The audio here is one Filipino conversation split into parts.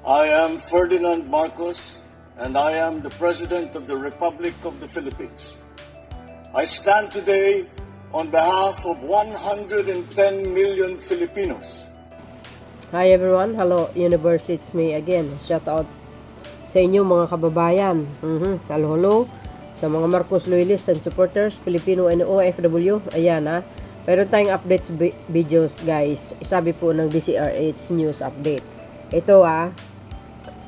I am Ferdinand Marcos, and I am the President of the Republic of the Philippines. I stand today on behalf of 110 million Filipinos. Hi everyone, hello universe, it's me again. Shout out sa inyo mga kababayan. Hello sa mga Marcos loyalists and supporters, Filipino and OFW. Ayan meron tayong updates videos guys. Sabi po ng DCRH News Update. Ito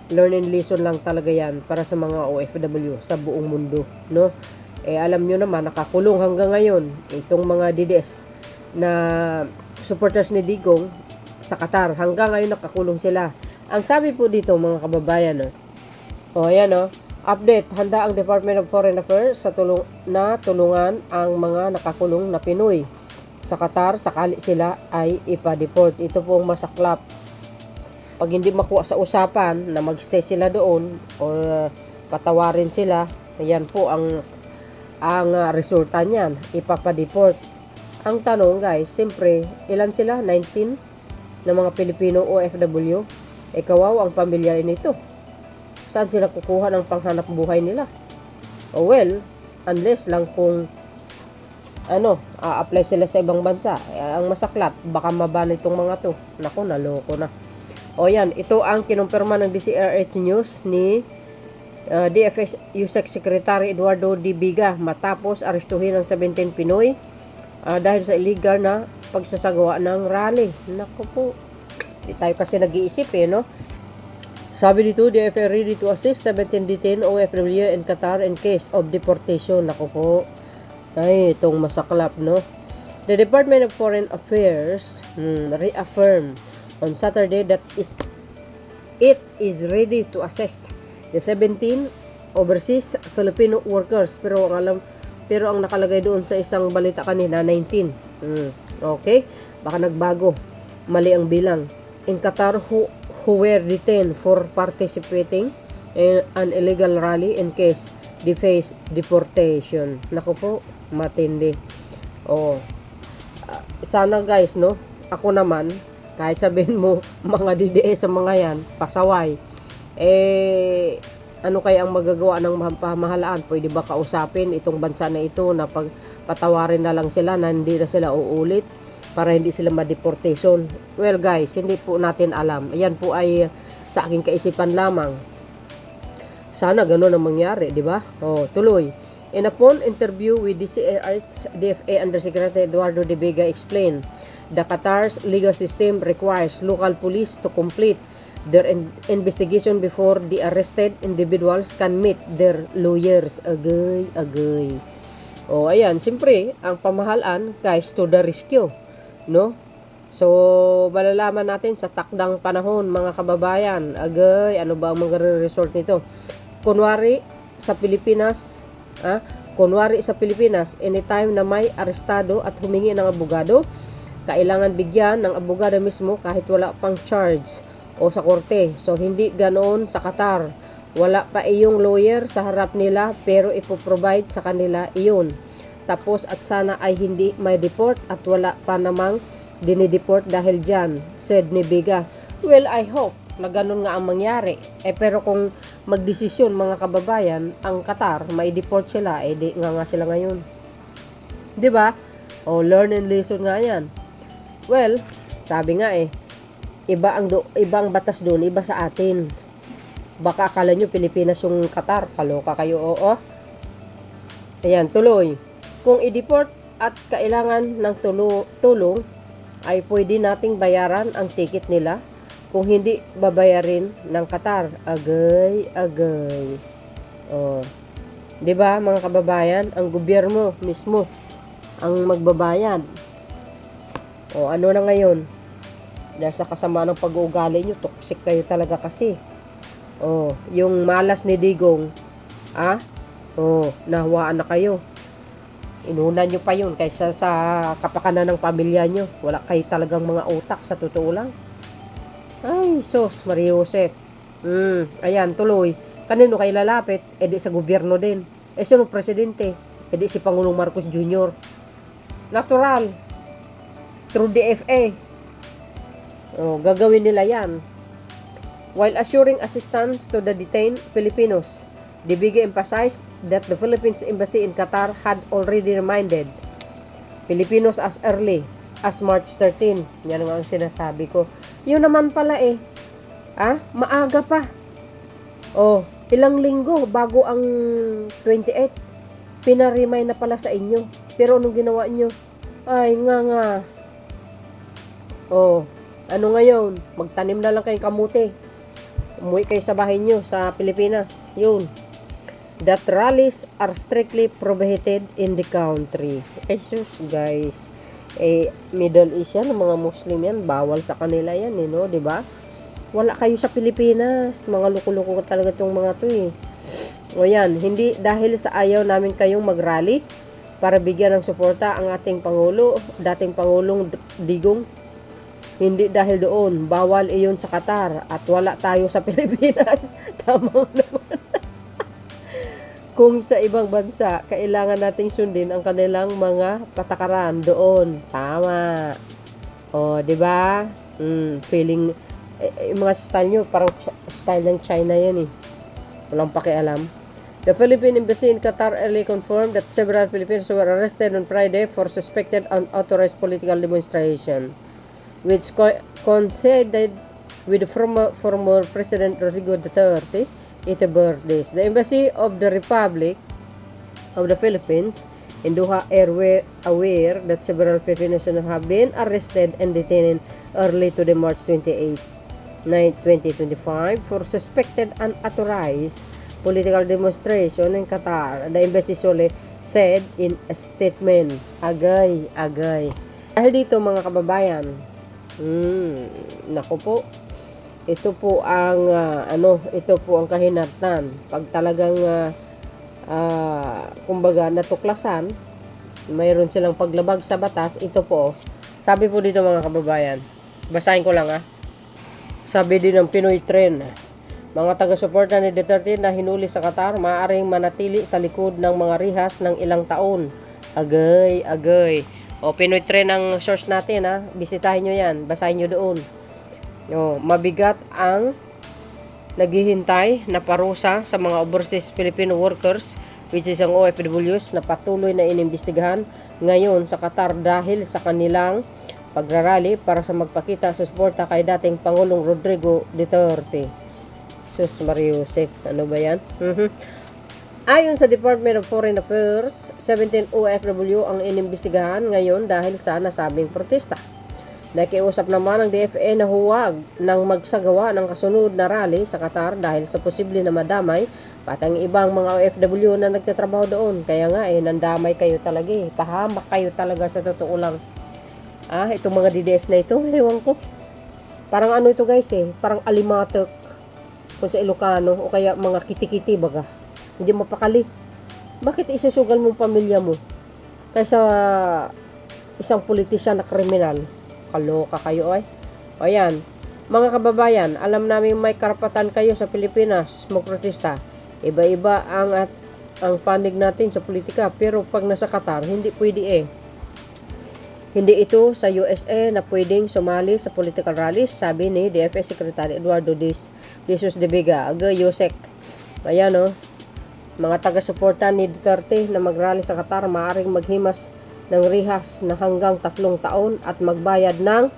learning lesson lang talaga yan para sa mga OFW sa buong mundo, no? Alam nyo naman, nakakulong hanggang ngayon itong mga DDS na supporters ni Digong sa Qatar. Hanggang ngayon nakakulong sila. Ang sabi po dito mga kababayan, ayan update, handa ang Department of Foreign Affairs sa tulungan ang mga nakakulong na Pinoy sa Qatar sakali sila ay ipa-deport. Ito pong masaklap. Pag hindi makuha sa usapan na magstay sila doon or patawarin sila, ayan po ang resulta niyan, ipapa-deport. Ang tanong guys, siyempre, ilan sila? 19 na mga Pilipino OFW. Kawaw ang pamilya nito. Saan sila kukuha ng panghanap buhay nila? Well, unless lang kung a-apply sila sa ibang bansa. Ang masaklap, baka maban itong mga to. Naku, naloko na. Yan, ito ang kinumpirma ng DCRH News ni DFS USEC Secretary Eduardo D. Biga matapos arestuhin ng 17 Pinoy dahil sa illegal na pagsasagawa ng rally. Naku po, di tayo kasi nag-iisip no? Sabi dito, DFA ready to assist 17 detained OFW in Qatar in case of deportation. Naku po, ay itong masaklap, no? The Department of Foreign Affairs reaffirmed on Saturday that it is ready to assist the 17 overseas Filipino workers, pero ang nakalagay doon sa isang balita kanina 19. Okay, baka nagbago, mali ang bilang. In Qatar who were detained for participating in an illegal rally in case they face deportation. Naku po, matindi. Sana guys, no, ako naman kahit sabihin mo mga DDS sa mga yan, pasaway, ano kaya ang magagawa ng pamahalaan? Pwede ba kausapin itong bansa na ito na patawarin na lang sila na hindi na sila uulit para hindi sila ma-deportation? Well guys, hindi po natin alam. Ayan po ay sa aking kaisipan lamang. Sana gano'n ang mangyari, di ba? Tuloy. In a phone interview with DCRH DFA Undersecretary Eduardo De Vega explained, the Qatar's legal system requires local police to complete their investigation before the arrested individuals can meet their lawyers. Agay. Ayan, siyempre, ang pamahalaan, guys, to the rescue, no? So, malalaman natin sa takdang panahon, mga kababayan. Agay, ano ba ang magre-result nito? Kunwari sa Pilipinas, anytime na may arestado at humingi ng abogado, kailangan bigyan ng abogado mismo kahit wala pang charge o sa korte. So, hindi ganoon sa Qatar. Wala pa iyong lawyer sa harap nila pero ipoprovide sa kanila iyon. Tapos at sana ay hindi may deport at wala pa namang dinideport dahil dyan, said ni Biga. Well, I hope na ganun nga ang mangyari. Pero kung magdesisyon mga kababayan, ang Qatar, may deport sila, di nga sila ngayon. Diba? Learn and lesson nga yan. Well, sabi nga ibang batas doon, iba sa atin. Baka akala nyo Pilipinas yung Qatar, kaloka kayo, Ayan, tuloy. Kung i-deport at kailangan ng tulong, ay pwede nating bayaran ang ticket nila. Kung hindi, babayarin ng Qatar. Agay. Diba mga kababayan, ang gobyerno mismo ang magbabayad. Ano na ngayon? Dahil sa kasama ng pag-uugali nyo, toxic kayo talaga kasi. Yung malas ni Digong, nahawaan na kayo. Inuna nyo pa yun kaysa sa kapakanan ng pamilya nyo. Wala kayo talagang mga utak, sa totoo lang. Ay, sos, Maria Josep. Ayan, tuloy. Kanino kayo lalapit? Di sa gobyerno din. Sino presidente? Di si Pangulong Marcos Jr. Natural. Through DFA. Gagawin nila yan. While assuring assistance to the detained Filipinos, Dibige emphasized that the Philippines Embassy in Qatar had already reminded Filipinos as early as March 13. Yan nga ang sinasabi ko. Yun naman pala maaga pa. Ilang linggo bago ang 28. Pinarimay na pala sa inyo. Pero anong ginawa nyo? Ay, nga. Ano ngayon? Magtanim na lang kayong kamuti. Umuwi kayo sa bahay nyo sa Pilipinas. Yun. That rallies are strictly prohibited in the country. Jesus, guys. Middle East yan, mga Muslim yan. Bawal sa kanila yan, no? Diba? Wala kayo sa Pilipinas. Mga luko-luko talaga itong mga to, O yan, hindi dahil sa ayaw namin kayong mag-rally para bigyan ng suporta ang ating Pangulo, dating Pangulong Digong. Hindi dahil doon, bawal iyon sa Qatar at wala tayo sa Pilipinas. Tama naman. Kung sa ibang bansa, kailangan nating sundin ang kanilang mga patakaran doon. Tama. Di ba? Feeling, yung mga style nyo, parang style ng China yan Walang pakialam. The Philippine Embassy in Qatar early confirmed that several Filipinos were arrested on Friday for suspected unauthorized political demonstration, which coincided with former President Rodrigo Duterte. Birthdays. The Embassy of the Republic of the Philippines in Doha aware that several Filipinos have been arrested and detained early to the March 28, 2025 for suspected unauthorized political demonstration in Qatar. The embassy said in a statement. Agay. Dahil dito mga kababayan, naku po, ito po ang kahinatnan. Pag talagang kumbaga natuklasan, mayroon silang paglabag sa batas, ito po. Sabi po dito mga kababayan, basahin ko lang Sabi din ng Pinoy Trend, mga taga-suporta ni Duterte na hinuli sa Qatar, maaaring manatili sa likod ng mga rihas ng ilang taon. Agay. Pinoy Trend ang source natin Bisitahin nyo yan, basahin nyo doon. Mabigat ang naghihintay na parusa sa mga overseas Filipino workers, which is ang OFWs, na patuloy na inimbestigahan ngayon sa Qatar dahil sa kanilang pagrarally para sa magpakita sa suporta kay dating Pangulong Rodrigo Duterte. Jesus Mariusip, ano ba yan? Ayon sa Department of Foreign Affairs, 17 OFW ang inimbestigahan ngayon dahil sa nasabing protesta. Nakiusap naman ang DFA na huwag nang magsagawa ng kasunod na rally sa Qatar dahil sa posible na madamay pati ang ibang mga OFW na nagtatrabaho doon. Kaya nga nandamay kayo talaga Pahamak kayo talaga sa totoo lang. Itong mga DDS na ito, ewan ko. Parang ano ito guys parang alimatok kung sa Ilocano o kaya mga kitikiti baga. Hindi mapakali. Bakit isusugal mong pamilya mo kaysa isang politisyan na kriminal? Kaloka kayo Ayan, mga kababayan, alam namin may karapatan kayo sa Pilipinas magprotesta. Iba-iba ang panig natin sa politika, pero pag nasa Qatar, hindi pwede Hindi ito sa USA na pwedeng sumali sa political rallies, sabi ni DFA Secretary Eduardo Jesus de Vega, Yusek. Ayan mga taga-suporta ni Duterte na magrally sa Qatar maaaring maghimas ng rihas na hanggang 3 taon at magbayad ng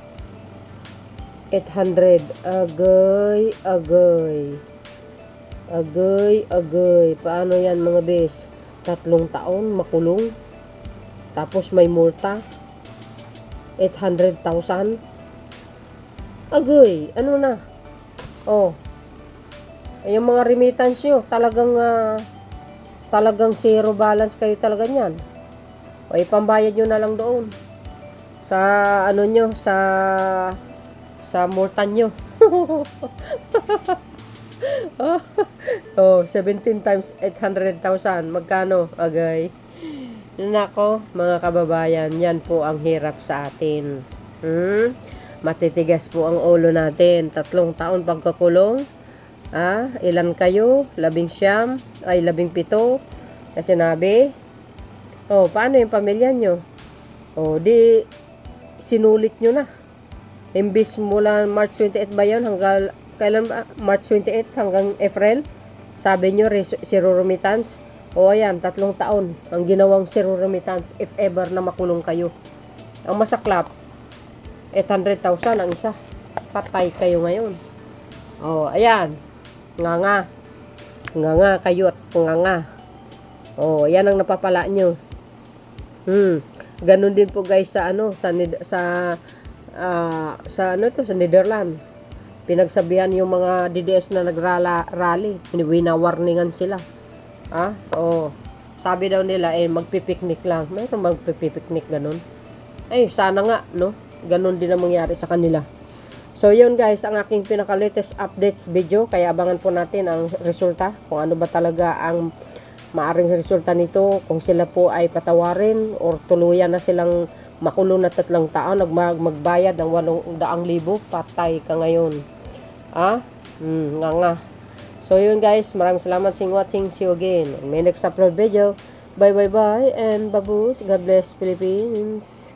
800. Agay. Paano yan mga bes? 3 taon makulong. Tapos may multa. 800,000. Agay. Ano na? Yung mga remittance nyo, talagang zero balance kayo talaga niyan. Ipambayad nyo na lang doon sa sa multa nyo. 17 times 800,000 magkano? Agay. Nako mga kababayan, yan po ang hirap sa atin. Matitigas po ang ulo natin. 3 taon pagkakulong. Ilan kayo? 17 na sinabi. Paano yung pamilya nyo? Di sinulit nyo na. Imbis mula March 28 ba yun hanggang kailan ba? March 28 hanggang April. Sabi nyo, zero remittance. O ayan, 3 taon ang ginawang zero remittance if ever na makulong kayo. Ang masaklap, 800,000 ang isa. Patay kayo ngayon. O, ayan. Nga. Nga kayo at nga. O, yan ang napapala nyo. Ganun din po guys sa sa Netherlands. Pinagsabihan yung mga DDS na nagrally, winawarningan sila. Sabi daw nila magpipiknik lang. Mayroon magpipiknik ganun. Sana nga, no? Ganun din ang mangyari sa kanila. So yun guys, ang aking pinaka-latest updates video, kaya abangan po natin ang resulta, kung ano ba talaga ang maaring resulta nito, kung sila po ay patawarin or tuluyan na silang makulong na 3 taon, magbayad ng 800,000, patay ka ngayon. Nga. So yun guys, maraming salamat sa watching. See you again in my next upload video. Bye and babush. God bless Philippines.